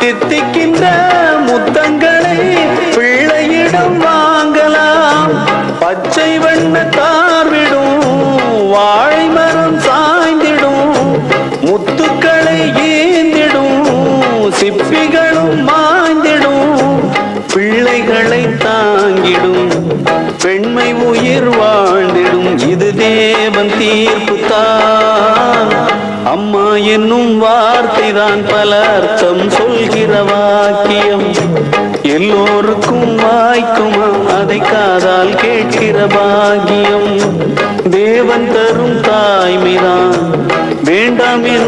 தித்திக்கின்ற முத்தங்களை பிள்ளையிடம் வாங்கலாம். பச்சை வண்ண தார்விடும் வாழை மரம் சாய்ந்திடும், முத்துக்களை ஏந்திடும் சிப்பிகளும் மாய்ந்திடும். பிள்ளைகளை தாங்கிடும் பெண்மை உயிர் வாழ்ந்திடும். இது தேவன் தீர்ப்பு தான். அம்மா என்னும் வார்த்தை தான் பல அர்த்தம் சொல்கிற வாக்கியம். எல்லோருக்கும் வாய்க்குமா அதை காதால் கேட்கிற பாக்கியம். தேவன் தரும் தாய்மைதான் வேண்டாம் எனும்